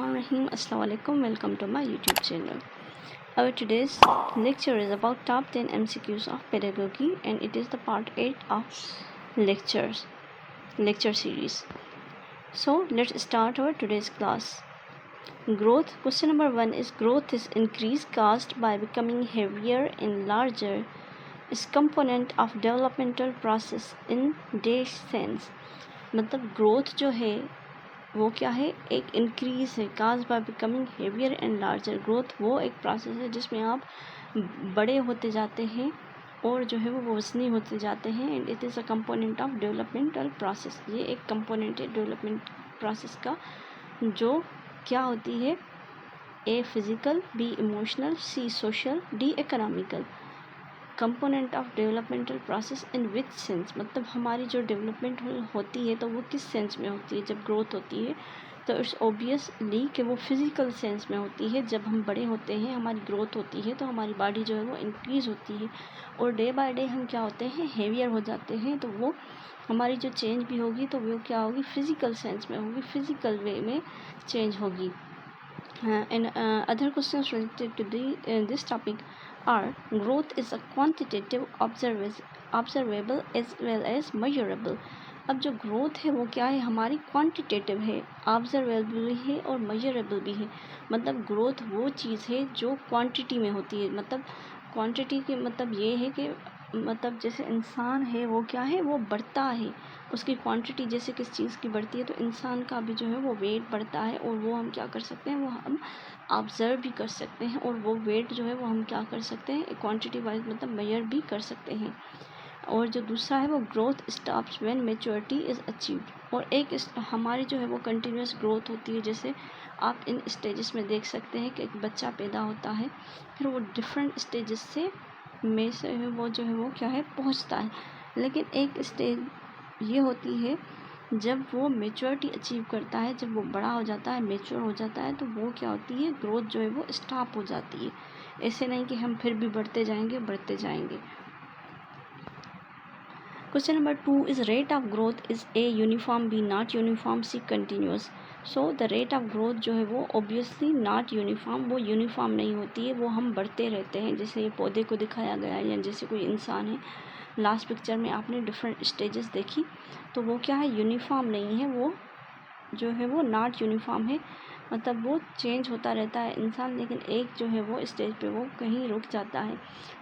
Bismillahirrahmanirrahim. Assalamu alaikum. Welcome to my YouTube channel. Our today's lecture is about top 10 MCQs of pedagogy, and it is the part 8 of lecture series. So let's start our today's class. Growth. Question number 1 is growth is increase caused by becoming heavier and larger is component of developmental process in dash sense. मतलब growth जो है वो क्या है, एक increase है, cause by becoming heavier and larger. Growth वो एक प्रोसेस है जिसमें आप बड़े होते जाते हैं और जो है वो वजनी होते जाते हैं. And it is a component of developmental process. ये एक कंपोनेंट है डेवलपमेंट प्रोसेस का, जो क्या होती है, A physical, B emotional, C social, D economical. Component of developmental process in which sense, मतलब हमारी जो डेवलपमेंट होती है तो वो किस सेंस में होती है. जब ग्रोथ होती है तो इट्स ऑब्वियसली कि वो फिज़िकल सेंस में होती है. जब हम बड़े होते हैं, हमारी ग्रोथ होती है तो हमारी बॉडी जो है वो इंक्रीज़ होती है और डे बाय डे हम क्या होते हैं, हेवियर हो जाते हैं. तो वो हमारी जो चेंज भी होगी तो वो क्या होगी, फिज़िकल सेंस में होगी, फिज़िकल वे में चेंज होगी. And other questions related to this topic are growth is a quantitative observable as well as measurable. अब जो ग्रोथ है वो क्या है, हमारी क्वांटिटेटिव है, ऑब्जर्वेबल भी है और मेजरेबल भी है. मतलब ग्रोथ वो चीज़ है जो क्वांटिटी में होती है. मतलब क्वांटिटी के मतलब ये है कि मतलब जैसे इंसान है वो क्या है, वो बढ़ता है, उसकी क्वांटिटी जैसे किस चीज़ की बढ़ती है तो इंसान का भी जो है वो वेट बढ़ता है. और वो हम क्या कर सकते हैं, वो हम ऑब्ज़र्व भी कर सकते हैं. और वो वेट जो है वो हम क्या कर सकते हैं, क्वांटिटी वाइज मतलब मेजर भी कर सकते हैं. और जो दूसरा है वो growth stops when maturity is achieved. और एक हमारी जो है वो कंटिन्यूस ग्रोथ होती है. जैसे आप इन स्टेजेस में देख सकते हैं कि एक बच्चा पैदा होता है, फिर वो डिफरेंट स्टेजेस से वो जो है वो क्या है, पहुंचता है. लेकिन एक स्टेज ये होती है जब वो मेच्योरिटी अचीव करता है, जब वो बड़ा हो जाता है, मेच्योर हो जाता है, तो वो क्या होती है, ग्रोथ जो है वो स्टॉप हो जाती है. ऐसे नहीं कि हम फिर भी बढ़ते जाएंगे. Question number 2 is rate of growth is A uniform, B not uniform, C continuous. So the rate of growth जो है वो obviously not uniform, वो यूनिफॉर्म नहीं होती है, वो हम बढ़ते रहते हैं. जैसे ये पौधे को दिखाया गया है या जैसे कोई इंसान है, लास्ट पिक्चर में आपने डिफरेंट स्टेजेस देखी, तो वो क्या है, यूनिफॉर्म नहीं है, वो जो है वो नॉट यूनिफॉर्म है. मतलब वो चेंज होता रहता है इंसान, लेकिन एक जो है वो स्टेज पे वो कहीं रुक जाता है.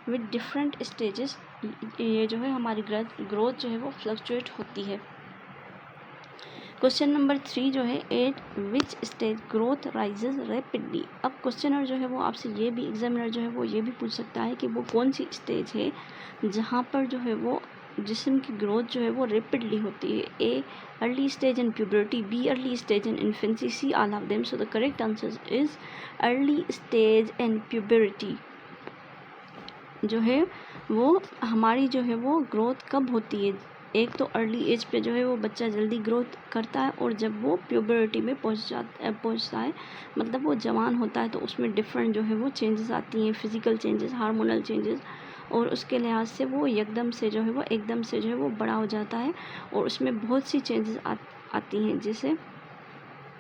विद डिफरेंट स्टेजेस ये जो है हमारी ग्रोथ जो है वो फ्लक्चुएट होती है. क्वेश्चन नंबर 3 जो है, eight which stage growth rises rapidly. अब क्वेश्चनर जो है वो आपसे ये भी, एग्जामिनर जो है वो ये भी पूछ सकता है कि वो कौन सी स्टेज है जहाँ पर जो है वो जिस्म की ग्रोथ जो है वो रैपिडली होती है. A early stage in puberty, B early stage in infancy, C all of them. So the correct answer is early stage in puberty. जो है वो हमारी जो है वो ग्रोथ कब होती है, एक तो अर्ली एज पे जो है वो बच्चा जल्दी ग्रोथ करता है, और जब वो प्यूबर्टी में पहुंचता है, मतलब वो जवान होता है, तो उसमें डिफरेंट जो है वो चेंजेस आती हैं, फिज़िकल चेंजेस, हार्मोनल चेंजेस, और उसके लिहाज से वो एकदम से जो है वो बड़ा हो जाता है और उसमें बहुत सी चेंजेस आती हैं. जैसे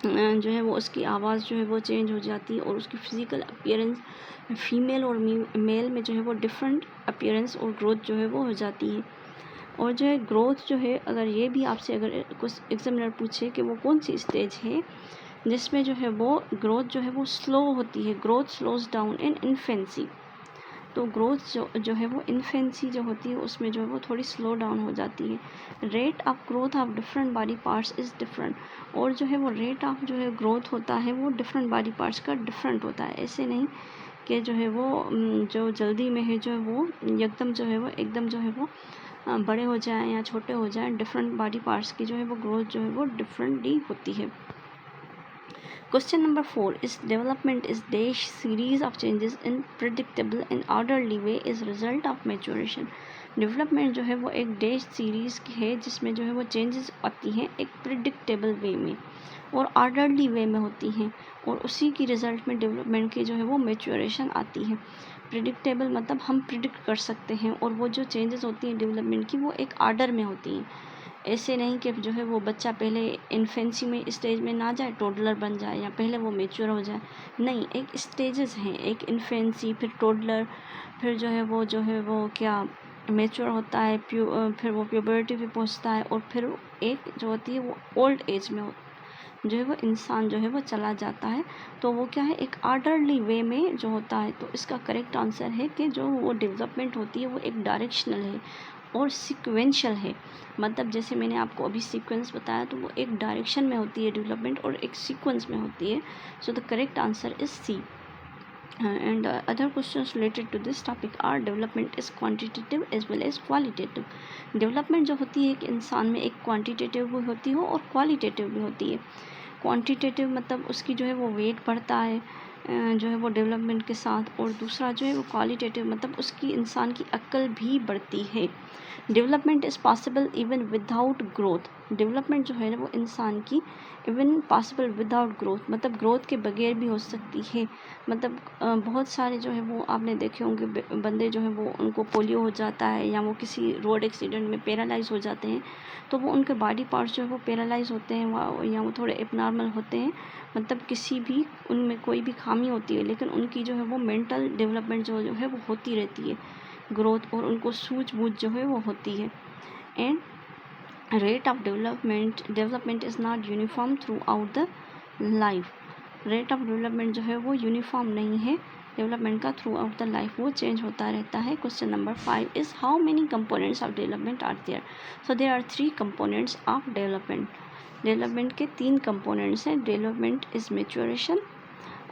जो है वो उसकी आवाज़ जो है वो चेंज हो जाती है और उसकी फ़िज़िकल अपीयरेंस फीमेल और मेल में जो है वो डिफरेंट अपीयरेंस और ग्रोथ जो है वो हो जाती है. और जो है ग्रोथ जो है, अगर ये भी आपसे अगर कुछ एग्जामिनर पूछे कि वो कौन सी स्टेज है जिसमें जो है वो ग्रोथ जो है वो स्लो होती है, growth slows down in infancy, तो ग्रोथ जो है वो इन्फेंसी जो होती है उसमें जो है वो थोड़ी स्लो डाउन हो जाती है. Rate of growth of different body parts is different. और जो है वो रेट ऑफ जो है ग्रोथ होता है वो डिफरेंट बॉडी पार्ट्स का डिफरेंट होता है. ऐसे नहीं कि जो है वो जो जल्दी में है जो है वो एकदम जो है वो बड़े हो जाएं या छोटे हो जाएं. डिफरेंट बॉडी पार्ट्स की जो है वो ग्रोथ जो है वो डिफरेंटली होती है. Question number 4 is development is dash series of changes in predictable and orderly way is result of maturation. Development जो है वो एक डैश सीरीज़ है जिसमें जो है वो चेंजेस आती हैं एक प्रिडिक्टेबल वे में और ऑर्डरली वे में होती हैं, और उसी की रिज़ल्ट में डेवलपमेंट की जो है वो मैच्योरेशन आती है. प्रिडिक्टेबल मतलब हम प्रिडिक्ट कर सकते हैं, और वो जो चेंजेस होती हैं डेवलपमेंट की वो एक ऑर्डर में होती हैं. ऐसे नहीं कि जो है वो बच्चा पहले इन्फेंसी में स्टेज में ना जाए, टोडलर बन जाए, या पहले वो मैच्योर हो जाए। नहीं, एक स्टेजेस हैं, एक इन्फेंसी, फिर टोडलर, फिर जो है वो क्या मैच्योर होता है, फिर वो प्यूबर्टी पे पहुंचता है, और फिर एक जो होती है वो ओल्ड एज में जो है वो इंसान जो है वो चला जाता है। तो वो क्या है, एक ऑर्डरली वे में जो होता है। तो इसका करेक्ट आंसर है कि जो वो डेवलपमेंट होती है वो एक डायरेक्शनल है और सीक्वेंशियल है। मतलब जैसे मैंने आपको अभी सीक्वेंस बताया, तो वो एक डायरेक्शन में होती है डेवलपमेंट और एक सीक्वेंस में होती है। So the correct answer is C. And other questions related to this topic are development is quantitative as well as qualitative। Development जो होती है एक इंसान में, एक क्वांटिटेटिव भी होती है और क्वालिटेटिव भी होती है। क्वांटिटेटिव मतलब उसकी जो है वो वेट बढ़ता है जो है वो डेवलपमेंट के साथ, और दूसरा जो है वो क्वालिटेटिव मतलब उसकी इंसान की अक्ल भी बढ़ती है। Development is possible even without growth. Development जो है ना वो इंसान की इवन पॉसिबल विदाउट ग्रोथ, मतलब ग्रोथ के बगैर भी हो सकती है। मतलब बहुत सारे जो है वो आपने देखे होंगे बंदे जो है वो उनको पोलियो हो जाता है, या वो किसी रोड एक्सीडेंट में पैरालाइज हो जाते हैं, तो वो उनके बॉडी पार्ट्स जो है वो पैरालाइज होते हैं, या वो थोड़े एबनॉर्मल होते हैं। मतलब किसी भी उनमें कोई भी खामी होती है, लेकिन उनकी जो है वो मेंटल डेवलपमेंट जो है वो होती रहती है, ग्रोथ, और उनको सूझबूझ जो है वो होती है। And rate of development is not uniform throughout the life. Rate of development जो है वो यूनिफॉर्म नहीं है डेवलपमेंट का, थ्रू आउट द लाइफ वो चेंज होता रहता है। Question number 5 is how many components of development are there. So there are 3 components of development. Development के 3 कंपोनेंट्स हैं। डेवलपमेंट इज़ मैच्योरेशन,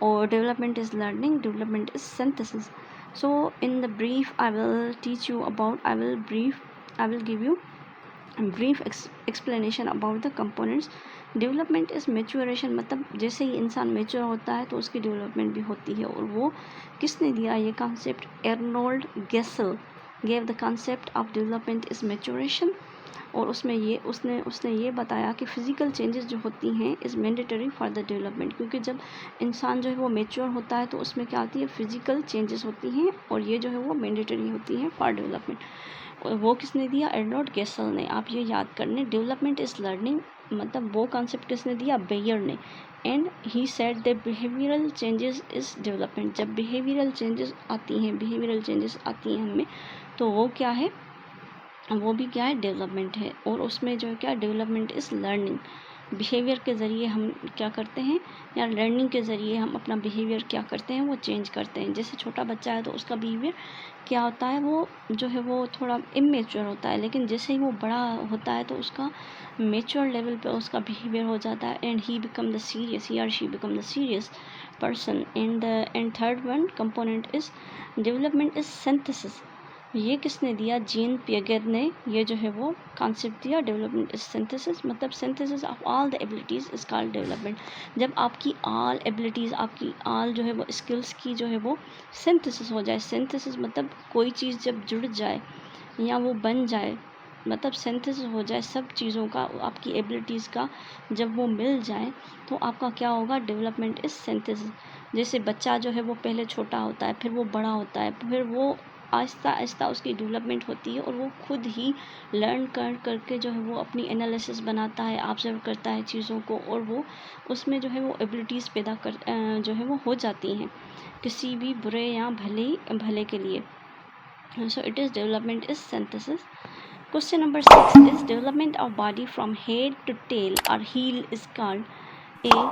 और development is learning, development is synthesis. So in the brief I will teach you about, I will give you a brief explanation about the components. Development is maturation, मतलब जैसे ही इंसान mature होता है तो उसकी development भी होती है। और वो किसने दिया ये concept? Arnold Gesell gave the concept of development is maturation. और उसमें ये उसने ये बताया कि फ़िज़िकल चेंजेस जो होती हैं is mandatory for the development, क्योंकि जब इंसान जो है वो मैच्योर होता है तो उसमें क्या होती है, फ़िज़िकल चेंजेस होती हैं, और ये जो है वो मैंडेटरी होती हैं फॉर डेवलपमेंट। वो किसने दिया? अर्नोल्ड गेसल ने। आप ये याद करने, डेवलपमेंट इज़ लर्निंग, मतलब वो कॉन्सेप्ट किसने दिया? बेयर ने। And he said that behavioural changes is development. जब बिहेवियरल चेंजेस आती हैं हमें, तो वो क्या है, वो भी क्या है, डेवलपमेंट है। और उसमें जो है क्या, डेवलपमेंट इज़ लर्निंग। बिहेवियर के ज़रिए हम क्या करते हैं, या लर्निंग के ज़रिए हम अपना बिहेवियर क्या करते हैं, वो चेंज करते हैं। जैसे छोटा बच्चा है तो उसका बिहेवियर क्या होता है, वो जो है वो थोड़ा इमेच्योर होता है, लेकिन जैसे ही वो बड़ा होता है तो उसका मेच्योर लेवल पे उसका बिहेवियर हो जाता है, and he become the serious, he और she become the serious person. And third one component is development is synthesis. ये किसने दिया? जीन पियागेट ने ये जो है वो कॉन्सेप्ट दिया, डेवलपमेंट इज सिंथेसिस, मतलब synthesis of all the abilities is called development. जब आपकी ऑल एबिलिटीज़, आपकी ऑल जो है वो स्किल्स की जो है वो सिंथेसिस हो जाए। सिंथेसिस मतलब कोई चीज़ जब जुड़ जाए या वो बन जाए, मतलब सिंथेसिस हो जाए सब चीज़ों का, आपकी एबिलिटीज़ का जब वो मिल जाए, तो आपका क्या होगा? Development is synthesis. जैसे बच्चा जो है वो पहले छोटा होता है, फिर वो बड़ा होता है, फिर वो आहिस्ता आहिस्ता उसकी डेवलपमेंट होती है, और वो खुद ही लर्न करके जो है वो अपनी एनालिसिस बनाता है, ऑब्जर्व करता है चीज़ों को, और वो उसमें जो है वो एबिलिटीज़ पैदा कर जो है वो हो जाती हैं किसी भी बुरे या भले के लिए। So it is development is synthesis. Question number 6 is development of body from head to tail or heel is called A.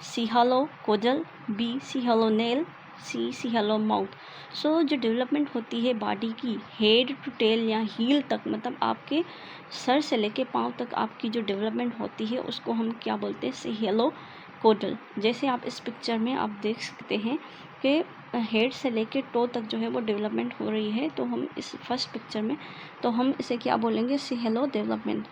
Cephalocaudal, B. Cephalonail, C. Cephalomaut। सो जो डेवलपमेंट होती है बॉडी की हेड टू टेल या heal तक, मतलब आपके sir से लेके पाँव तक आपकी जो डेवलपमेंट होती है उसको हम क्या बोलते हैं? सेफेलोकोडल। जैसे आप इस पिक्चर में आप देख सकते हैं कि हेड से लेके टो तक जो है वो डेवलपमेंट हो रही है, तो हम इस फर्स्ट पिक्चर में तो हम इसे क्या बोलेंगे? सेहेलो development.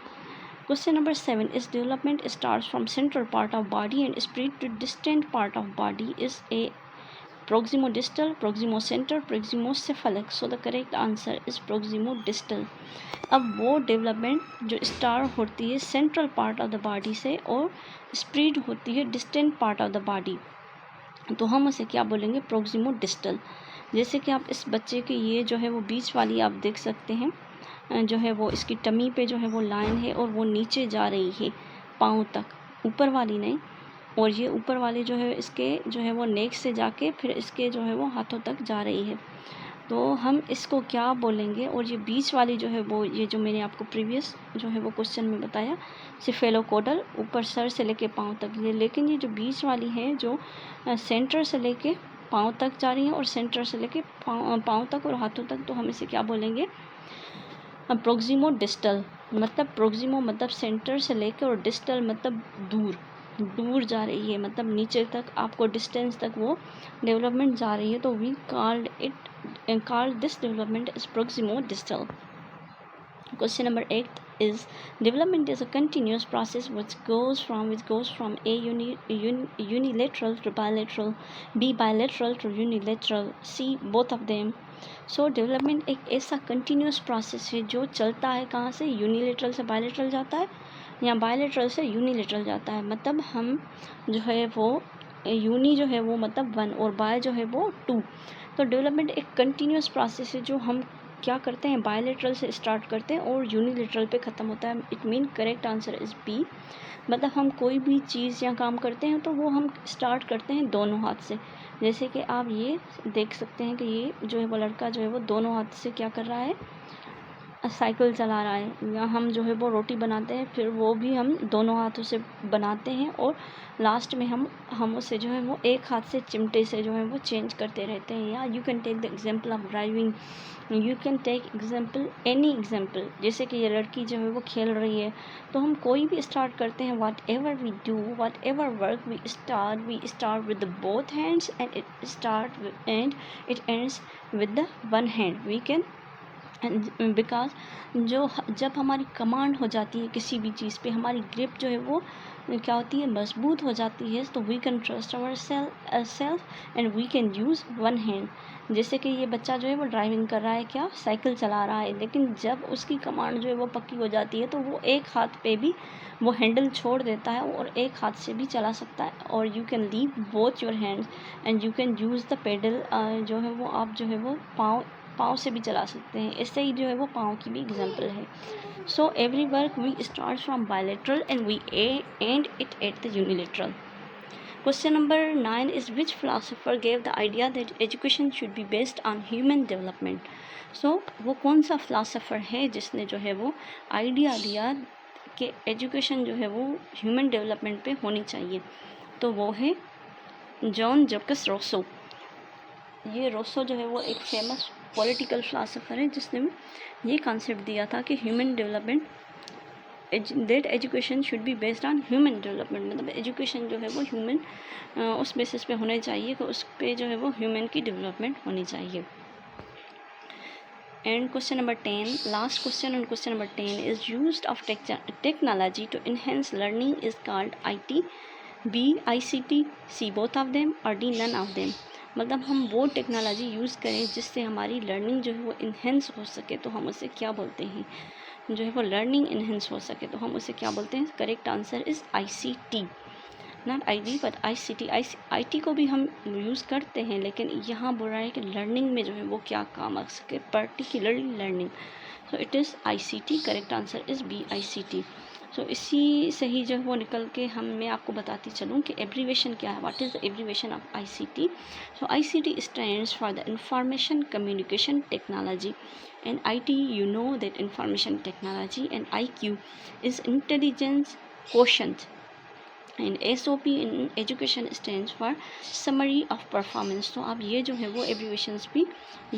Question number 7 is development starts from central part of body and spread to distant part of body is A. proximodistal, proximocenter, proximocephalic। So the correct answer is proximodistal। अब वो development जो start होती है central part of the body से और spread होती है distant part of the body, तो हम उसे क्या बोलेंगे? प्रोक्सिमोडिस्टल। जैसे कि आप इस बच्चे की ये जो है वो बीच वाली आप देख सकते हैं, जो है वो इसकी टमी पे जो है वो लाइन है और वो नीचे जा रही है पाँव तक, ऊपर वाली नहीं, और ये ऊपर वाली जो है इसके जो है वो नेक से जाके फिर इसके जो है वो हाथों तक जा रही है, तो हम इसको क्या बोलेंगे। और ये बीच वाली जो है वो, ये जो मैंने आपको प्रीवियस जो है वो क्वेश्चन में बताया, सिफेलोकोडल, ऊपर सर से लेके पाँव तक ये, लेकिन ये जो बीच वाली है जो सेंटर से लेके पाँव तक जा रही है और सेंटर से लेके पाँव तक और हाथों तक, तो हम इसे क्या बोलेंगे, प्रोक्सिमो डिस्टल। मतलब प्रोक्सिमो मतलब सेंटर से लेके और डिस्टल मतलब दूर दूर जा रही है, मतलब नीचे तक आपको डिस्टेंस तक वो डेवलपमेंट जा रही है, तो we called this development as proximo distal. Question number 8 is development is a continuous process which goes from a unilateral to bilateral, B bilateral to unilateral, C both of them. So development एक ऐसा continuous process है जो चलता है कहाँ से, unilateral से bilateral जाता है या बायलेटरल से यूनिलेटरल जाता है। मतलब हम जो है वो यूनी जो है वो मतलब 1 और बाय जो है वो 2। तो डेवलपमेंट एक कंटिन्यूस प्रोसेस है जो हम क्या करते हैं, बायलेटरल से स्टार्ट करते हैं और यूनिलेटरल पे ख़त्म होता है। It mean correct answer is B. मतलब हम कोई भी चीज़ या काम करते हैं तो वो हम स्टार्ट करते हैं दोनों हाथ से। जैसे कि आप ये देख सकते हैं कि ये जो है वो लड़का जो है वो दोनों हाथ से क्या कर रहा है, साइकिल चला रहा है। या हम जो है वो रोटी बनाते हैं, फिर वो भी हम दोनों हाथों से बनाते हैं और लास्ट में हम उसे जो है वो एक हाथ से चिमटे से जो है वो चेंज करते रहते हैं। या you can take the example of driving, you can take example any example. जैसे कि ये लड़की जो है वो खेल रही है, तो हम कोई भी स्टार्ट करते हैं, whatever we do, whatever work we start with the both hands and it ends with the one hand. We can because जब हमारी कमांड हो जाती है किसी भी चीज़ पे, हमारी ग्रिप जो है वो क्या होती है, मजबूत हो जाती है, तो we can trust our self and we can use one hand. जैसे कि ये बच्चा जो है वो ड्राइविंग कर रहा है, क्या साइकिल चला रहा है, लेकिन जब उसकी कमांड जो है वो पक्की हो जाती है तो वो एक हाथ पे भी वो हैंडल छोड़ देता है और एक हाथ से भी चला सकता है। और you can leave both your hands and you can use the pedal, जो है वो आप जो है वो पाँव से भी चला सकते हैं। इससे ही जो है वो पाँव की भी एग्जांपल है। So every work we start from bilateral and we end it at the unilateral. Question number 9 is which philosopher gave the idea that education should be based on human development? So वो कौन सा philosopher है जिसने जो है वो idea दिया कि एजुकेशन जो है वो ह्यूमन डेवलपमेंट पे होनी चाहिए? तो वो है जॉन जैकस रोसो। ये रोसो जो है वो एक फेमस पॉलिटिकल फिलासफर है जिसने ये कॉन्सेप्ट दिया था कि human development that education should be based on human development. मतलब एजुकेशन जो है वो ह्यूमन उस बेसिस पे होने चाहिए कि उस पे जो है वो ह्यूमन की डेवलपमेंट होनी चाहिए। And question number 10, last question on question number 10 is used of technology to enhance learning is called IT, B ICT, C both of them और D नन ऑफ देम। मतलब हम वो टेक्नोलॉजी यूज़ करें जिससे हमारी learning जो है वो इन्हेंस हो सके, तो हम उसे क्या बोलते हैं, जो है वो लर्निंग इन्हेंस हो सके तो हम उसे क्या बोलते हैं। Correct answer is ICT, not ID but ICT। IT को भी हम यूज़ करते हैं, लेकिन यहाँ बोल रहा है कि लर्निंग में जो है वो क्या काम आ सके, particularly learning. So it is ICT। Correct answer is B ICT। सो इसी से ही जो है वो निकल के मैं आपको बताती चलूँ कि एब्रीवेशन क्या है, what is the abbreviation of ICT। So ICT stands for the information communication technology and IT, you know that information technology, and IQ is intelligence quotient, and SOP in education stands for summary of performance। तो आप ये जो है वो abbreviations भी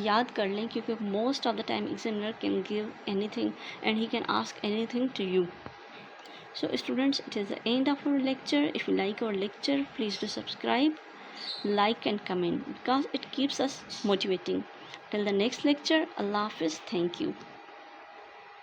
याद कर लें, क्योंकि most of the time examiner can give anything and he can ask anything to you. So students, it is the end of our lecture. If you like our lecture, please do subscribe, like and comment because it keeps us motivating. Till the next lecture, Allah Hafiz. Thank you.